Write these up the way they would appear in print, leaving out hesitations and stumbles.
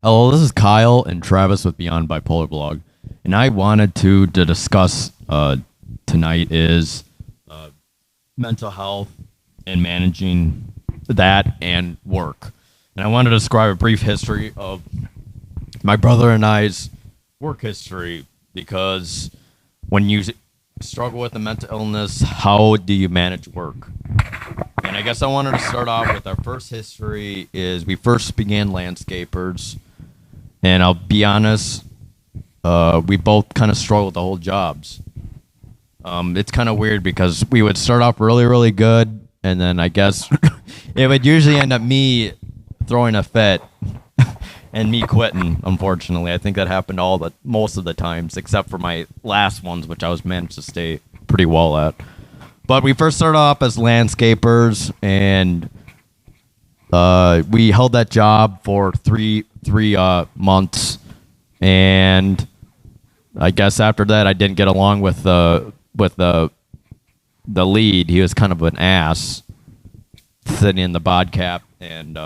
Hello, this is Kyle and Travis with Beyond Bipolar Blog, and I wanted to discuss tonight is mental health and managing that and work. And I wanted to describe a brief history of my brother and I's work history, because when you struggle with a mental illness, how do you manage work? And I guess I wanted to start off with our first history is we first began landscapers. And I'll be honest, we both kind of struggled with the whole jobs. It's kind of weird because we would start off really, really good, and then I guess it would usually end up me throwing a fit and me quitting. Unfortunately, I think that happened most of the times, except for my last ones, which I was managed to stay pretty well at. But we first started off as landscapers, and we held that job for three months, and I guess after that I didn't get along with the lead. He was kind of an ass, sitting in the bod cap and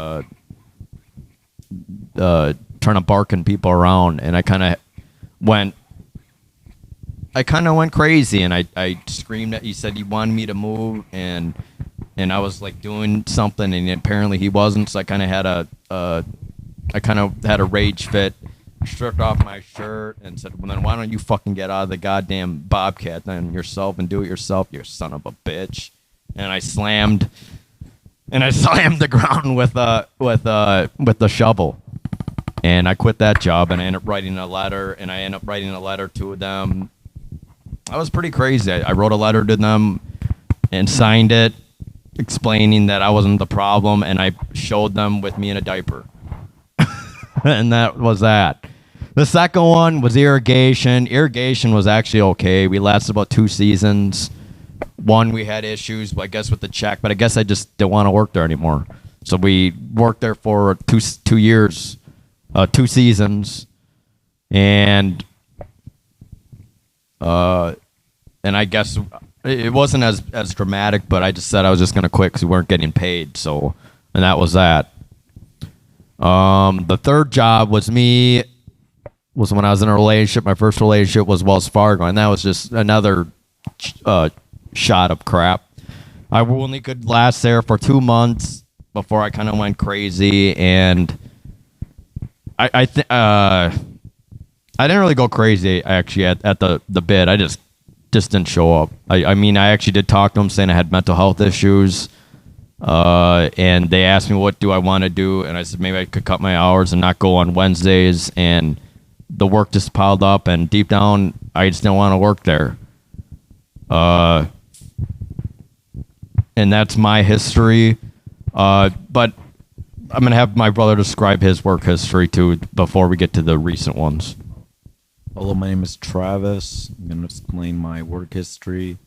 trying to barking people around, and I kind of went crazy, and I screamed at. He said he wanted me to move, and I was like doing something, and apparently he wasn't. So I kind of had a rage fit, stripped off my shirt, and said, "Well, then why don't you fucking get out of the goddamn bobcat then yourself and do it yourself, you son of a bitch?" And I slammed the ground with the shovel, and I quit that job, and I ended up writing a letter, to them. I was pretty crazy. I wrote a letter to them and signed it, explaining that I wasn't the problem, and I showed them with me in a diaper. And that was that. The second one was irrigation. Irrigation was actually okay. We lasted about 2 seasons. One, we had issues, I guess, with the check, but I guess I just didn't want to work there anymore. So we worked there for 2 years, 2 seasons, and I guess it wasn't as dramatic, but I just said I was just going to quit because we weren't getting paid. So, and that was that. The third job was when I was in a relationship. My first relationship was Wells Fargo, and that was just another shot of crap. I only could last there for 2 months before I kind of went crazy, and I didn't really go crazy actually at the bid. I just didn't show up. I mean, I actually did talk to them saying I had mental health issues. And they asked me, what do I want to do? And I said, maybe I could cut my hours and not go on Wednesdays. And the work just piled up, and deep down, I just didn't want to work there. And that's my history. But I'm going to have my brother describe his work history too before we get to the recent ones. Hello, my name is Travis. I'm going to explain my work history.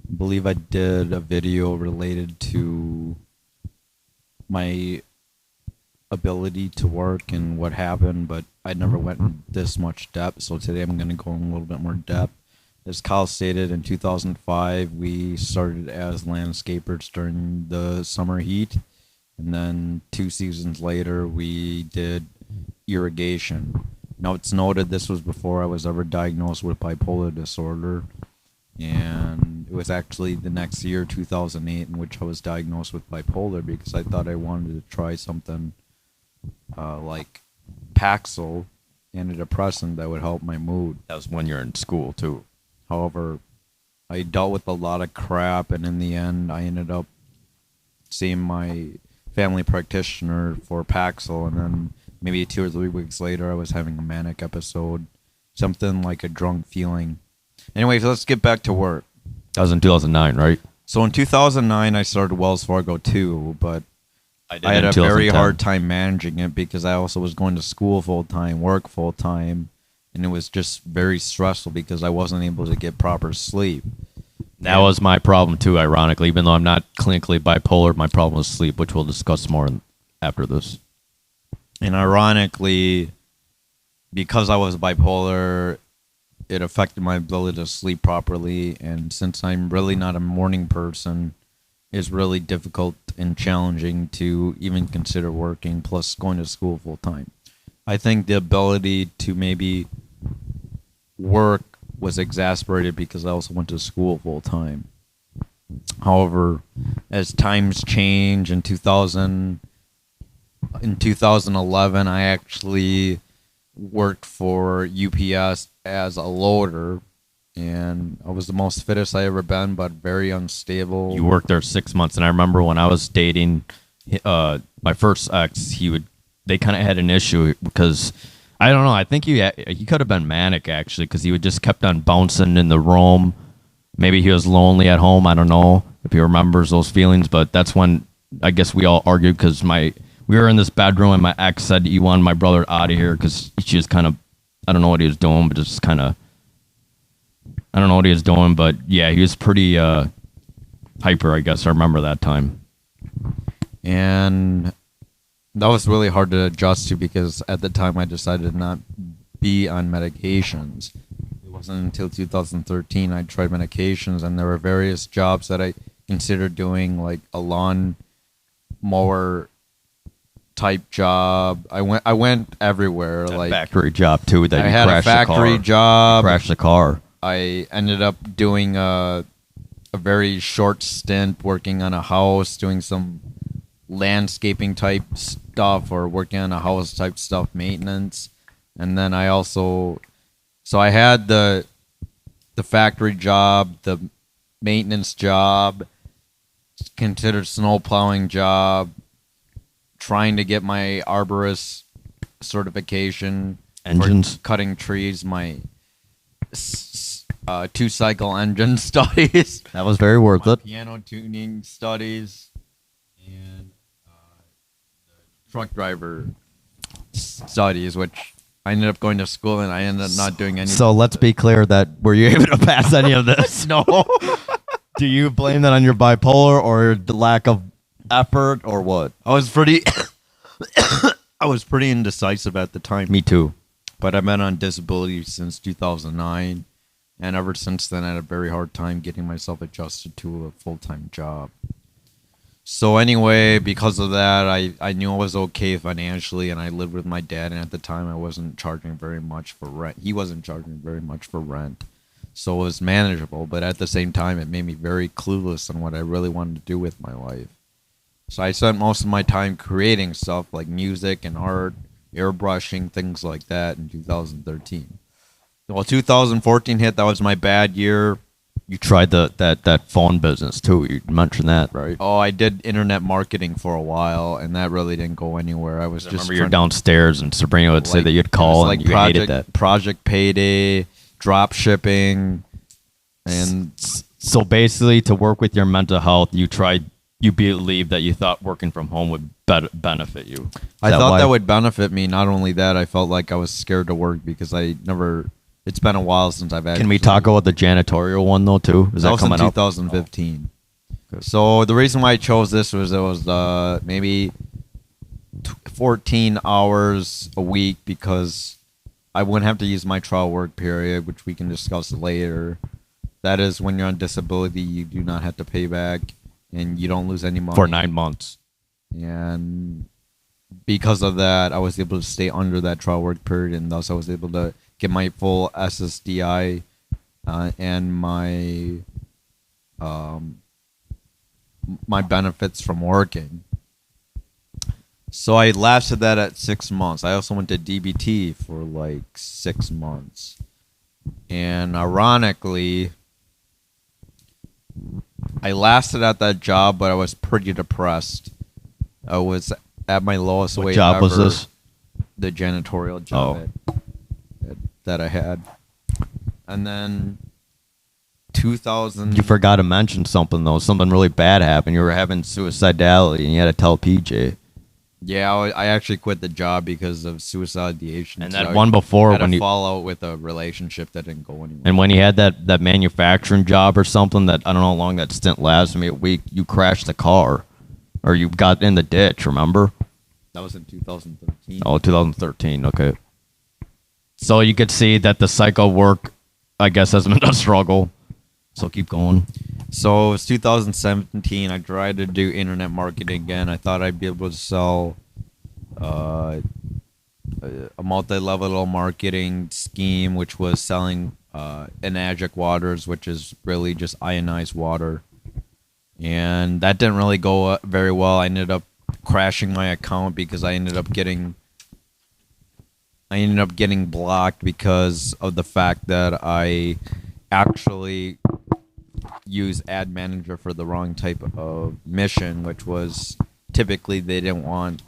I believe I did a video related to my ability to work and what happened, but I never went in this much depth, so today I'm going to go in a little bit more depth. As Kyle stated, in 2005, we started as landscapers during the summer heat, and then 2 seasons later, we did irrigation. Now, it's noted this was before I was ever diagnosed with bipolar disorder, and it was actually the next year, 2008, in which I was diagnosed with bipolar because I thought I wanted to try something like Paxil, antidepressant that would help my mood. That was when you're in school too. However, I dealt with a lot of crap, and in the end, I ended up seeing my family practitioner for Paxil, and then maybe 2 or 3 weeks later, I was having a manic episode, something like a drunk feeling. Anyways, let's get back to work. That was in 2009, right? So in 2009, I started Wells Fargo too, but I had a 2010. very hard time managing it because I also was going to school full-time, work full-time, and it was just very stressful because I wasn't able to get proper sleep. That was my problem too, ironically. Even though I'm not clinically bipolar, my problem was sleep, which we'll discuss more after this. And ironically, because I was bipolar, it affected my ability to sleep properly. And since I'm really not a morning person, it's really difficult and challenging to even consider working, plus going to school full time. I think the ability to maybe work was exacerbated because I also went to school full time. However, as times change in 2011, I actually worked for UPS as a loader, and I was the most fittest I ever been, but very unstable. You worked there 6 months, and I remember when I was dating my first ex, they kind of had an issue because I don't know. I think he could have been manic actually, because he would just kept on bouncing in the room. Maybe he was lonely at home. I don't know if he remembers those feelings, but that's when I guess we all argued because we were in this bedroom and my ex said he wanted my brother out of here because she was kind of, I don't know what he was doing, but just kind of, I don't know what he was doing, but yeah, he was pretty hyper, I guess. I remember that time. And that was really hard to adjust to because at the time I decided to not be on medications. It wasn't until 2013 I tried medications, and there were various jobs that I considered doing, like a lawn mower type job. I went everywhere. That like factory job too. That I you had a crashed the factory car. job. Crashed the car. I ended up doing a very short stint working on a house, doing some landscaping type stuff or working on a house type stuff, maintenance. And then I also, so I had the factory job, the maintenance job, considered snow plowing job, trying to get my arborist certification, Engines. for cutting trees, my 2-cycle engine studies, That was very worth my it. piano tuning studies, and the truck driver studies, which I ended up going to school and I ended up not doing anything. So let's be clear that were you able to pass any of this? No. Do you blame that on your bipolar or the lack of effort or what? I was pretty I was pretty indecisive at the time. Me too. But I've been on disability since 2009, and ever since then I had a very hard time getting myself adjusted to a full-time job. So anyway, because of that, I knew I was okay financially, and I lived with my dad, and at the time I wasn't charging very much for rent. He wasn't charging very much for rent. So it was manageable, but at the same time it made me very clueless on what I really wanted to do with my life. So I spent most of my time creating stuff like music and art, airbrushing, things like that in 2013. Well, 2014 hit, that was my bad year. You tried that phone business too. You mentioned that, right? Oh, I did internet marketing for a while, and that really didn't go anywhere. I was I just remember you're downstairs and Sabrina would say that you'd call and you hated that. Project Payday, drop shipping, and So basically, to work with your mental health, you believed that you thought working from home would benefit you. I thought that would benefit me. Not only that, I felt like I was scared to work because it's been a while since I've actually. Can we talk about the janitorial one though too? Is that was coming in up? 2015. Oh. So the reason why I chose this was it was maybe 14 hours a week because I wouldn't have to use my trial work period, which we can discuss later. That is when you're on disability, you do not have to pay back, and you don't lose any money For 9 months. And because of that, I was able to stay under that trial work period, and thus I was able to get my full SSDI and my my benefits from working. So I lasted that at 6 months. I also went to DBT for like 6 months. And ironically, I lasted at that job, but I was pretty depressed. I was at my lowest weight job ever. was this? The janitorial job that I had. And then 2000... You forgot to mention something though. Something really bad happened. You were having suicidality, and you had to tell PJ. Yeah, I actually quit the job because of suicidation. And that one before, when when you you fall out with a relationship that didn't go anywhere. and when you had that manufacturing job or something that I don't know how long that stint lasted, maybe a week, you crashed the car, or you got in the ditch. Remember? That was in 2013. Oh, 2013. Okay. So you could see that the psycho work, I guess, has been a struggle. So keep going. So it was 2017. I tried to do internet marketing again. I thought I'd be able to sell a multi-level marketing scheme, which was selling Enagic waters, which is really just ionized water. And that didn't really go very well. I ended up crashing my account because I ended up getting blocked because of the fact that I actually used Ad Manager for the wrong type of mission, which was typically they didn't want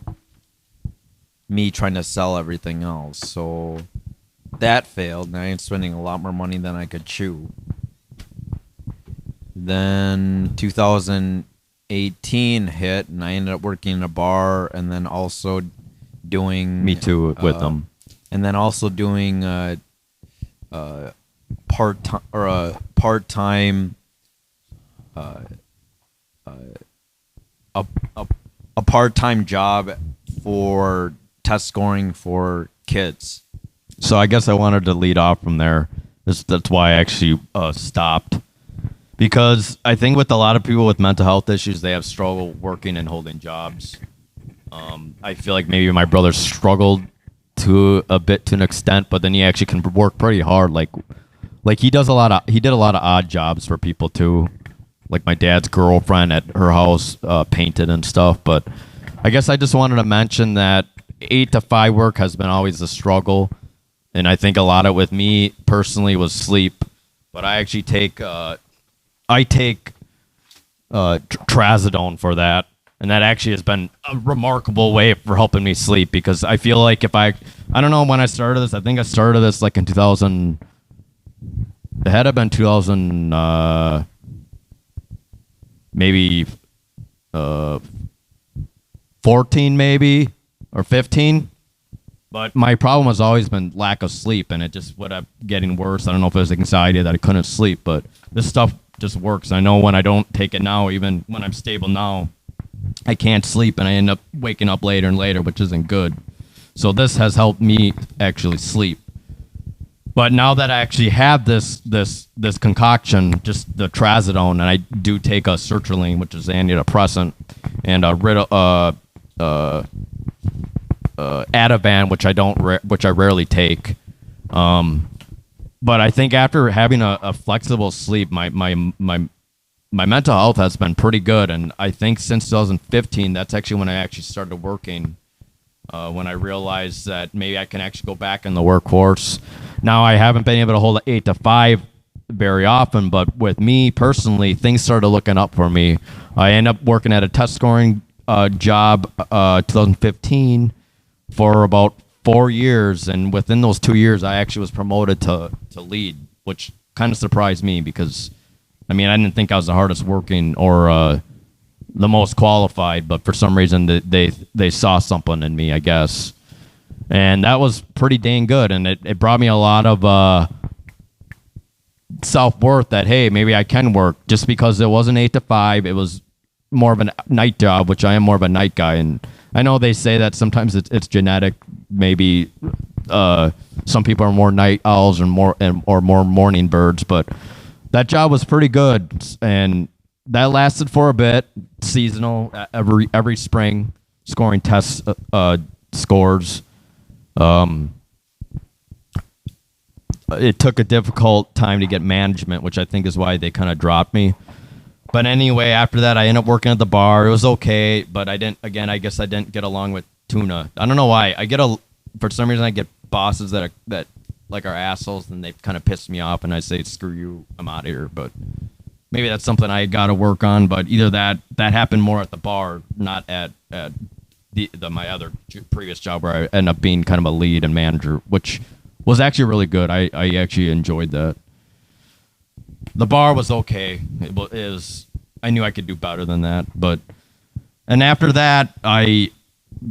me trying to sell everything else. So that failed, and I ended up spending a lot more money than I could chew. Then 2018 hit, and I ended up working in a bar, and then also doing Me too with them. and then also doing part-time or a part-time a part-time job for test scoring for kids. So I guess I wanted to lead off from there. That's why I actually stopped. Because I think with a lot of people with mental health issues, they have struggle working and holding jobs. I feel like maybe my brother struggled to an extent, but then he actually can work pretty hard. Like he did a lot of odd jobs for people too. Like my dad's girlfriend at her house painted and stuff. But I guess I just wanted to mention that 8 to 5 work has been always a struggle, and I think a lot of it with me personally was sleep. But I actually take trazodone for that, and that actually has been a remarkable way for helping me sleep, because I feel like if I don't know when I started this. I think I started this like in 2000. It had to have been 2000, maybe 14 maybe, or 15. But my problem has always been lack of sleep, and it just would up getting worse. I don't know if it was anxiety that I couldn't sleep, but this stuff just works. I know when I don't take it now, even when I'm stable now, I can't sleep, and I end up waking up later and later, which isn't good. So this has helped me actually sleep. But now that I actually have this concoction, just the trazodone, and I do take a sertraline, which is antidepressant, and a Ativan, which I rarely take. But I think after having a flexible sleep, my mental health has been pretty good. And I think since 2015, that's actually when I actually started working. When I realized that maybe I can actually go back in the workforce. Now I haven't been able to hold an 8 to 5 very often, but with me personally, things started looking up for me. I ended up working at a test scoring job 2015 for about 4 years, and within those 2 years, I actually was promoted to lead, which kind of surprised me because, I mean, I didn't think I was the hardest working or the most qualified, but for some reason they saw something in me, I guess, and that was pretty dang good, and it brought me a lot of self-worth that, hey, maybe I can work, just because it wasn't 8 to 5, it was more of a night job, which I am more of a night guy. And I know they say that sometimes it's genetic. Maybe some people are more night owls or more morning birds, but that job was pretty good, and that lasted for a bit, seasonal, every spring, scoring test scores. It took a difficult time to get management, which I think is why they kind of dropped me. But anyway, after that, I ended up working at the bar. It was okay, but I guess I didn't get along with Tuna. I don't know why. For some reason, I get bosses that like are assholes, and they kind of piss me off, and I say, screw you, I'm out of here. But maybe that's something I got to work on. But either that happened more at the bar, not at my other previous job, where I ended up being kind of a lead and manager, which was actually really good. I actually enjoyed that. The bar was okay. I knew I could do better than that. And after that, I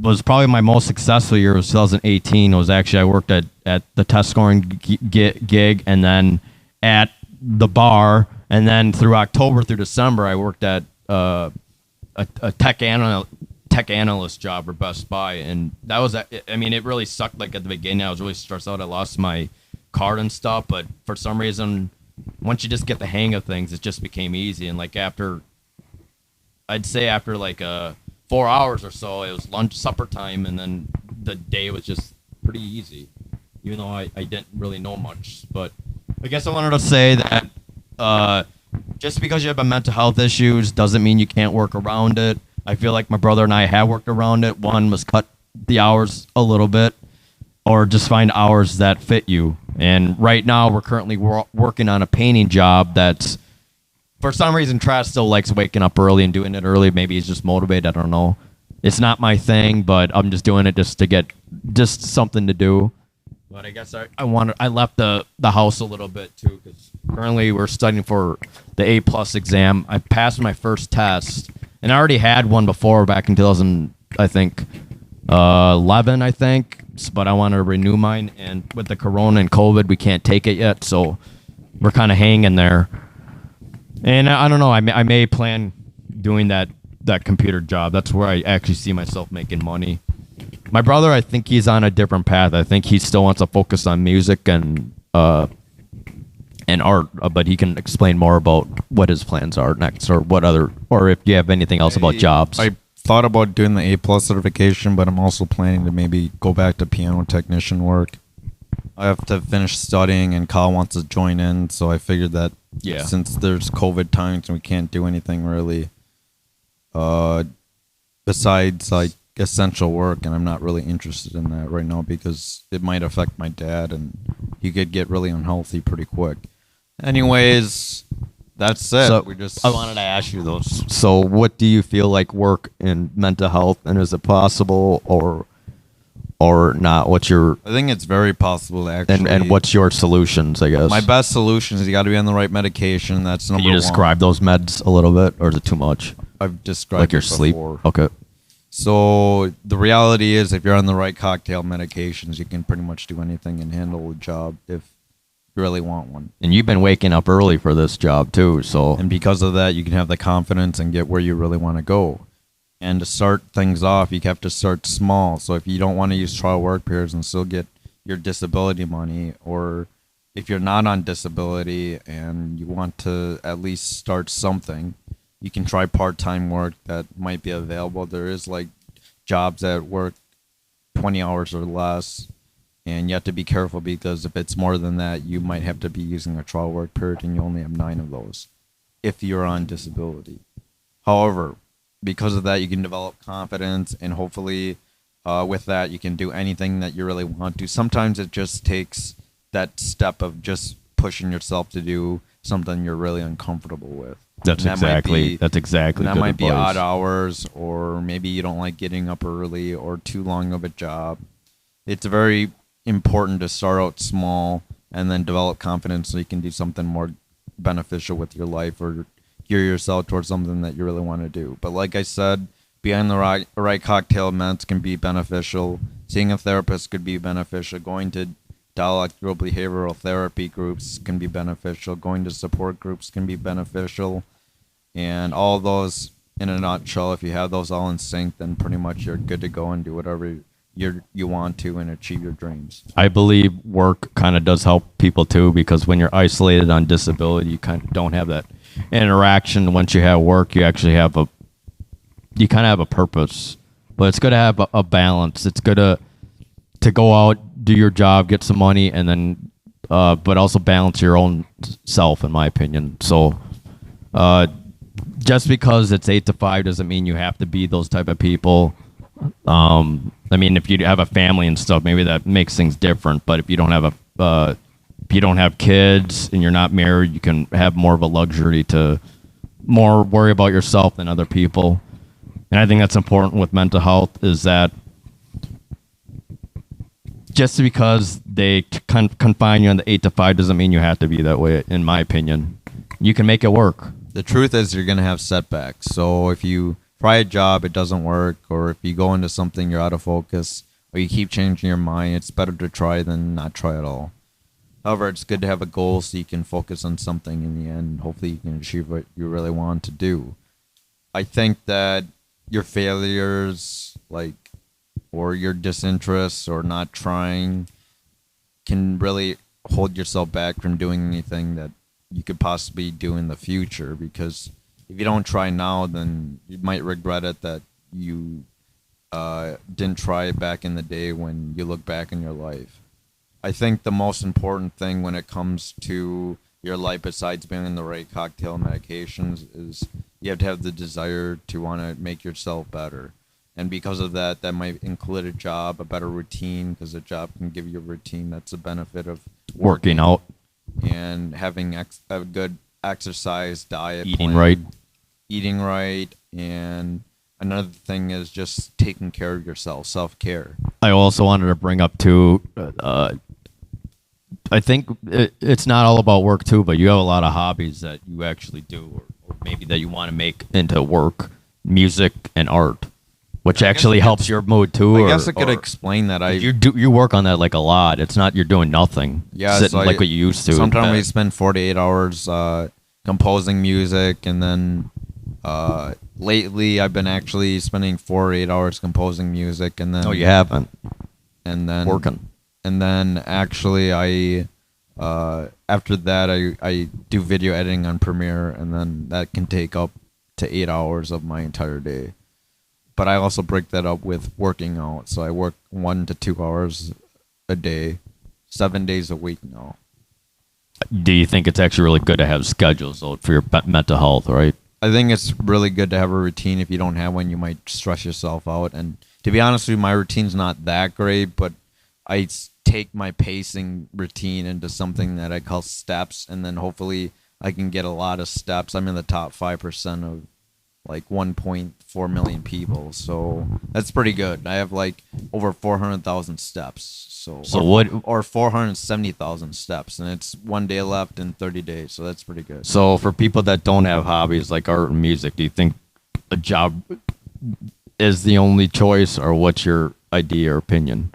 was probably my most successful year was 2018. It was actually, I worked at the test scoring gig, and then at the bar, and then through October through December, I worked at a tech analyst job for Best Buy, and that was, I mean, it really sucked. Like at the beginning, I was really stressed out. I lost my card and stuff, but for some reason, once you just get the hang of things, it just became easy. And like I'd say after like 4 hours or so, it was supper time, and then the day was just pretty easy, even though I didn't really know much. But I guess I wanted to say that just because you have a mental health issues doesn't mean you can't work around it. I feel like my brother and I have worked around it. One was cut the hours a little bit, or just find hours that fit you. And right now, we're currently working on a painting job that's, for some reason, Trash still likes waking up early and doing it early. Maybe he's just motivated. I don't know. It's not my thing, but I'm just doing it just to get just something to do. But I guess I left the house a little bit too, because currently we're studying for the A+ exam. I passed my first test, and I already had one before back in 2000, I think, 11, I think. But I want to renew mine, and with the corona and COVID, we can't take it yet, so we're kind of hanging there. And I don't know. I may plan doing that computer job. That's where I actually see myself making money. My brother, I think he's on a different path. I think he still wants to focus on music and art, but he can explain more about what his plans are next, or if you have anything else about jobs. I thought about doing the A+ certification, but I'm also planning to maybe go back to piano technician work. I have to finish studying, and Kyle wants to join in, so I figured that since there's COVID times and we can't do anything really besides like essential work, and I'm not really interested in that right now because it might affect my dad and he could get really unhealthy pretty quick. Anyways, that's it. So I wanted to ask you those. So what do you feel like work in mental health, and is it possible or not? I think it's very possible actually. And what's your solutions, I guess? My best solution is you got to be on the right medication. That's number one. Can you describe those meds a little bit, or is it too much? I've described like your it sleep. before. Okay. So the reality is, if you're on the right cocktail medications, you can pretty much do anything and handle a job if you really want one. And you've been waking up early for this job too, so. And because of that, you can have the confidence and get where you really want to go. And to start things off, you have to start small. So if you don't want to use trial work periods and still get your disability money, or if you're not on disability and you want to at least start something, you can try part-time work that might be available. There is like jobs that work 20 hours or less, and you have to be careful because if it's more than that, you might have to be using a trial work period, and you only have 9 of those if you're on disability. However, because of that, you can develop confidence, and hopefully with that, you can do anything that you really want to. Sometimes it just takes that step of just pushing yourself to do something you're really uncomfortable with. That's exactly. That might be odd hours, or maybe you don't like getting up early, or too long of a job. It's very important to start out small and then develop confidence so you can do something more beneficial with your life, or gear yourself towards something that you really want to do. But like I said, being the right cocktail meds can be beneficial. Seeing a therapist could be beneficial. Going to dialectical behavioral therapy groups can be beneficial. Going to support groups can be beneficial. And all those, in a nutshell, if you have those all in sync, then pretty much you're good to go and do whatever you want to and achieve your dreams. I believe work kind of does help people too, because when you're isolated on disability, you kind of don't have that interaction. Once you have work, you actually have you kind of have a purpose. But it's good to have a balance. It's good to go out, do your job, get some money, and then but also balance your own self, in my opinion. So just because it's 8 to 5 doesn't mean you have to be those type of people. I mean, if you have a family and stuff, maybe that makes things different. But if you don't have if you don't have kids and you're not married, you can have more of a luxury to more worry about yourself than other people. And I think that's important with mental health, is that just because they confine you on the 8 to 5 doesn't mean you have to be that way, in my opinion. You can make it work. The truth is you're going to have setbacks. So if you try a job, it doesn't work, or if you go into something, you're out of focus, or you keep changing your mind, it's better to try than not try at all. However, it's good to have a goal so you can focus on something in the end. Hopefully you can achieve what you really want to do. I think that your failures, or your disinterest or not trying, can really hold yourself back from doing anything that you could possibly do in the future, because if you don't try now, then you might regret it that you didn't try it back in the day when you look back in your life. I think the most important thing when it comes to your life, besides being in the right cocktail medications, is you have to have the desire to want to make yourself better. And because of that, that might include a job, a better routine, because a job can give you a routine. That's a benefit of Working out, and having a good exercise diet, eating plan, right. eating right, and another thing is just taking care of yourself, self-care. I also wanted to bring up too. I think it's not all about work too, but you have a lot of hobbies that you actually do, or maybe that you want to make into work, music and art, which actually helps your mood too. I guess I could explain that. You work on that like a lot. It's not you're doing nothing. Yeah, sitting so like what you used to. Sometimes we spend 48 hours composing music, and then lately I've been actually spending 48 hours composing music, and then No, you haven't. and then Working. and then actually I after that I do video editing on Premiere, and then that can take up to 8 hours of my entire day. But I also break that up with working out, so I work 1 to 2 hours a day, 7 days a week now. Do you think it's actually really good to have schedules though for your mental health, right? I think it's really good to have a routine. If you don't have one, you might stress yourself out. And to be honest with you, my routine's not that great, but I take my pacing routine into something that I call steps, and then hopefully I can get a lot of steps. I'm in the top 5% of like 1.4 million people, so that's pretty good. I have like over 400,000 steps. Or 470,000 steps, and it's 1 day left in 30 days, so that's pretty good. So for people that don't have hobbies like art and music, do you think a job is the only choice, or what's your idea or opinion?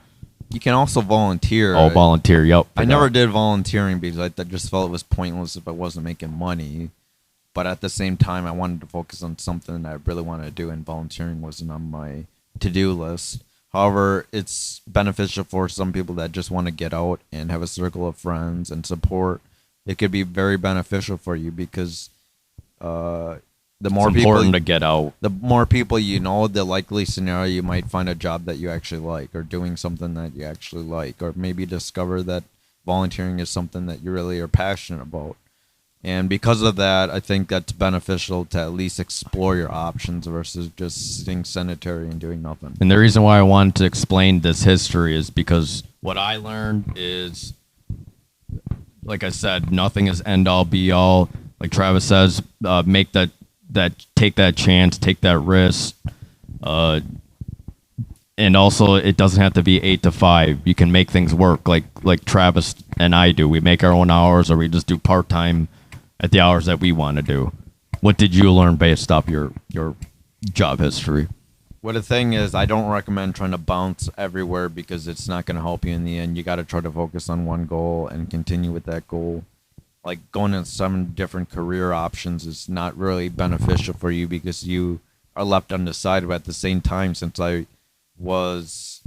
You can also volunteer. Oh, volunteer. Yep. I never did volunteering because I just felt it was pointless if I wasn't making money. But at the same time, I wanted to focus on something that I really wanted to do, and volunteering wasn't on my to-do list. However, it's beneficial for some people that just want to get out and have a circle of friends and support. It could be very beneficial for you because the more it's people important to get out. the more people you know, the likely scenario you might find a job that you actually like, or doing something that you actually like, or maybe discover that volunteering is something that you really are passionate about. And because of that, I think that's beneficial to at least explore your options versus just sitting sedentary and doing nothing. And the reason why I wanted to explain this history is because what I learned is, like I said, nothing is end all be all. Like Travis says, make take that chance, take that risk. And also, it doesn't have to be 8 to 5. You can make things work, like Travis and I do. We make our own hours, or we just do part time at the hours that we want to do. What did you learn based off your job history? Well, the thing is, I don't recommend trying to bounce everywhere because it's not going to help you in the end. You got to try to focus on one goal and continue with that goal. Like going in some different career options is not really beneficial for you because you are left undecided. But at the same time, since I was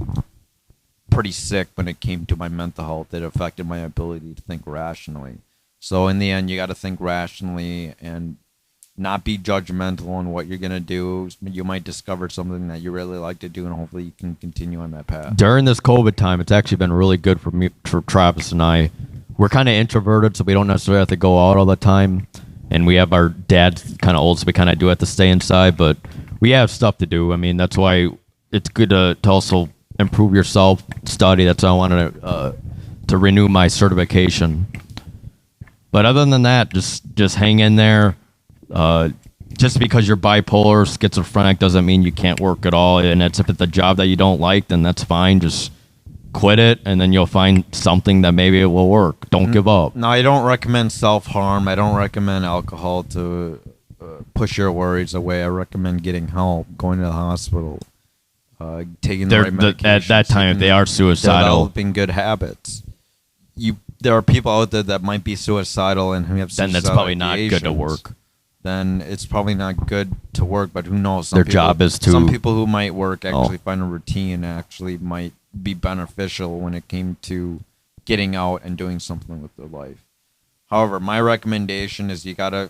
pretty sick when it came to my mental health, it affected my ability to think rationally. So in the end, you got to think rationally and not be judgmental on what you're going to do. You might discover something that you really like to do, and hopefully you can continue on that path. During this COVID time, it's actually been really good for me, for Travis and I. We're kind of introverted, so we don't necessarily have to go out all the time. And we have our dad's kind of old, so we kind of do have to stay inside. But we have stuff to do. I mean, that's why it's good to also improve yourself, study. That's why I wanted to renew my certification. But other than that, just hang in there. Just because you're bipolar, schizophrenic, doesn't mean you can't work at all. And if it's a job that you don't like, then that's fine. Just quit it, and then you'll find something that maybe it will work. Don't give up. No, I don't recommend self-harm. I don't recommend alcohol to push your worries away. I recommend getting help, going to the hospital, taking the right medication. At that time, if they are suicidal, developing good habits. There are people out there that might be suicidal and who have suicidal then that's probably not good to ideations. work. Then it's probably not good to work, but who knows? Their job is to... Some people who might work actually find a routine, actually might be beneficial when it came to getting out and doing something with their life. However, my recommendation is you got to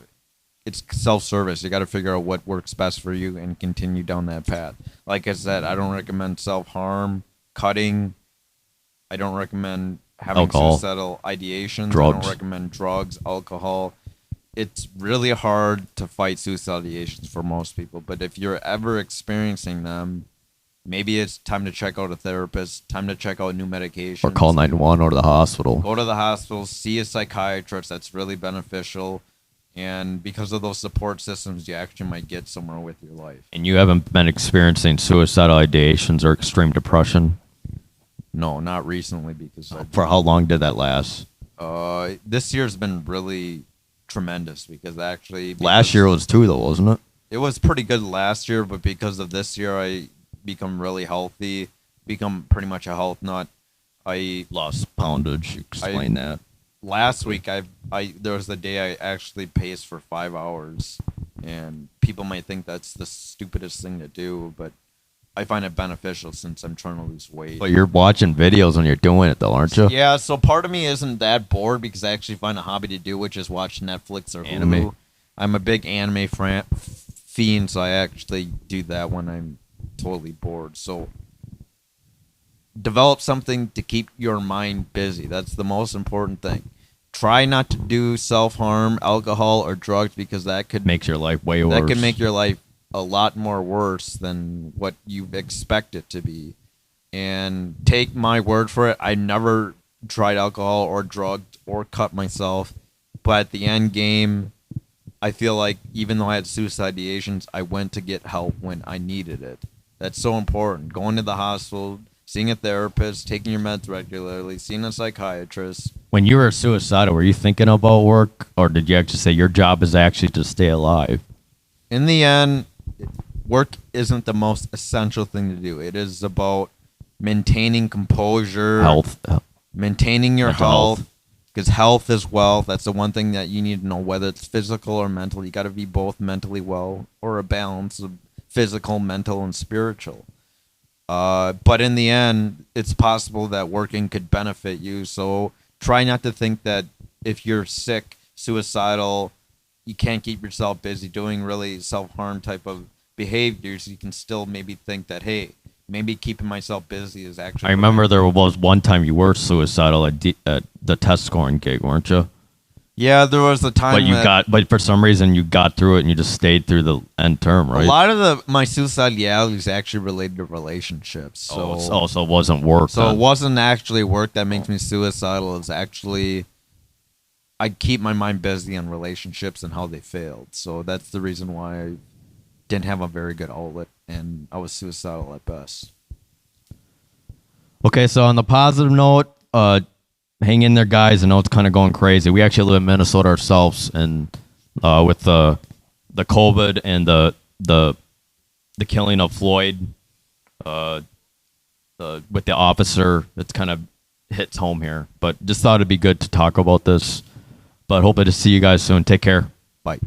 it's self-service. You got to figure out what works best for you and continue down that path. Like I said, I don't recommend self-harm, cutting. I don't recommend having Alcohol. suicidal ideations. I Drugs. don't recommend drugs, alcohol. It's really hard to fight suicidal ideations for most people. But if you're ever experiencing them, maybe it's time to check out a therapist, time to check out new medications. Or call 911 or to the hospital. Go to the hospital, see a psychiatrist. That's really beneficial. And because of those support systems, you actually might get somewhere with your life. And you haven't been experiencing suicidal ideations or extreme depression? No, not recently because For how long did that last? this year's been really tremendous because Last year was too, though, wasn't it? it was pretty good last year, but because of this year, I become really healthy, become pretty much a health nut. I Lost poundage. Explain that. last week there was the day I actually paced for 5 hours, and people might think that's the stupidest thing to do, but I find it beneficial since I'm trying to lose weight. But you're watching videos when you're doing it, though, aren't you? Yeah, so part of me isn't that bored because I actually find a hobby to do, which is watch Netflix or Hulu. Anime. I'm a big anime fiend, so I actually do that when I'm totally bored. So develop something to keep your mind busy. That's the most important thing. Try not to do self-harm, alcohol, or drugs because that could Makes your life way worse. that could make your life a lot more worse than what you expect it to be. And take my word for it, I never tried alcohol or drugged or cut myself. But at the end game, I feel like even though I had suicide ideations, I went to get help when I needed it. That's so important. Going to the hospital, seeing a therapist, taking your meds regularly, seeing a psychiatrist. When you were suicidal, were you thinking about work, or did you actually say your job is actually to stay alive? In the end, work isn't the most essential thing to do. It is about maintaining composure, Health. maintaining your Mental health, health. because health is wealth. That's the one thing that you need to know, whether it's physical or mental. You got to be both mentally well, or a balance of physical, mental, and spiritual. But in the end, it's possible that working could benefit you. So try not to think that if you're sick, suicidal, you can't keep yourself busy doing really self-harm type of behaviors. You can still maybe think that, hey, maybe keeping myself busy is actually... I remember there was one time you were suicidal at the test scoring gig, weren't you? Yeah, there was a time But for some reason you got through it and you just stayed through the end term, right? A lot of my suicidality is actually related to relationships. So, so it wasn't work. so then. it wasn't actually work that makes me suicidal. It's actually... I keep my mind busy on relationships and how they failed. So that's the reason why I didn't have a very good outlet, and I was suicidal at best. Okay, so on the positive note, hang in there, guys. I know it's kind of going crazy. We actually live in Minnesota ourselves, and with the COVID and the killing of Floyd, with the officer, it's kind of hits home here. But just thought it'd be good to talk about this. But hope to see you guys soon. Take care. Bye.